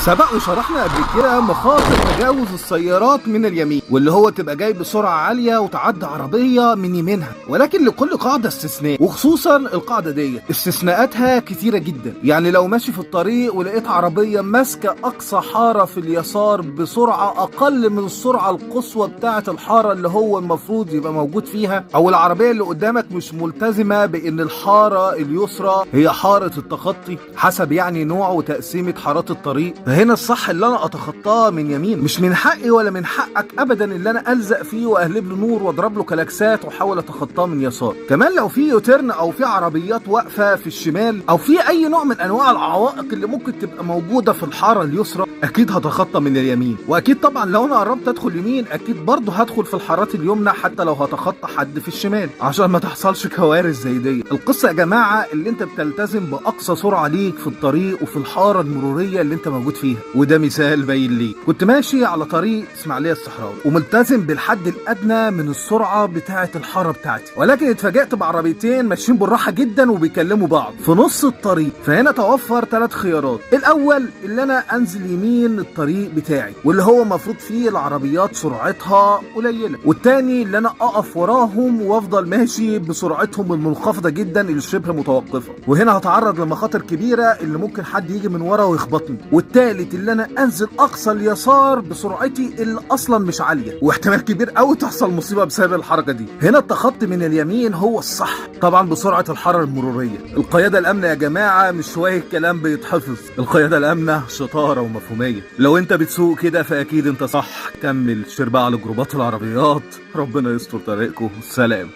سبق وشرحنا قبل كده مخاطر تجاوز السيارات من اليمين، واللي هو تبقى جاي بسرعة عالية وتعدي عربية من يمينها، ولكن لكل قاعدة استثناء، وخصوصا القاعدة ديت استثناءاتها كتيرة جدا. يعني لو ماشي في الطريق ولقيت عربية ماسكة أقصى حارة في اليسار بسرعة أقل من السرعة القصوى بتاعة الحارة اللي هو المفروض يبقى موجود فيها، أو العربية اللي قدامك مش ملتزمة بأن الحارة اليسرى هي حارة التخطي حسب يعني نوع وتقسيمة حارات الطريق، فهنا الصح اللي انا اتخطاه من يمين. مش من حقي ولا من حقك ابدا اللي انا الزق فيه واقلب له نور واضرب له كلاكسات واحاول اتخطاه من يسار. كمان لو في يوتيرن او في عربيات واقفه في الشمال او في اي نوع من انواع العوائق اللي ممكن تبقى موجوده في الحاره اليسرى، اكيد هتخطى من اليمين. واكيد طبعا لو انا قربت ادخل يمين اكيد برضه هدخل في الحارات اليمنى حتى لو هتخطى حد في الشمال عشان ما تحصلش كوارث زي دي. القصه يا جماعه اللي انت بتلتزم باقصى سرعه ليك في الطريق وفي الحاره المروريه اللي انت موجود فيها، وده مثال باين لي. كنت ماشي على طريق اسماعيليه الصحراوي وملتزم بالحد الادنى من السرعه بتاعه الحاره بتاعتي، ولكن اتفاجئت بعربيتين ماشيين بالراحه جدا وبيكلموا بعض في نص الطريق. فهنا توفر 3 خيارات. الاول اللي انا انزل يمين الطريق بتاعي واللي هو المفروض فيه العربيات سرعتها قليله، والتاني اللي انا اقف وراهم وافضل ماشي بسرعتهم المنخفضه جدا اللي شبه متوقفه، وهنا هتعرض لمخاطر كبيره اللي ممكن حد يجي من ورا ويخبطني. والتالت اللي انا انزل اقصى اليسار بسرعتي اللي اصلا مش عاليه، واحتمال كبير قوي تحصل مصيبه بسبب الحركه دي. هنا التخطي من اليمين هو الصح طبعا بسرعه الحاره المروريه. القياده الامنه يا جماعه مش شويه كلام بيتحفظ، القياده الامنه شطاره ومفهوميه. لو انت بتسوق كده فاكيد انت صح. كمل شير بقى على جروبات العربيات، ربنا يستر طريقكم. سلام.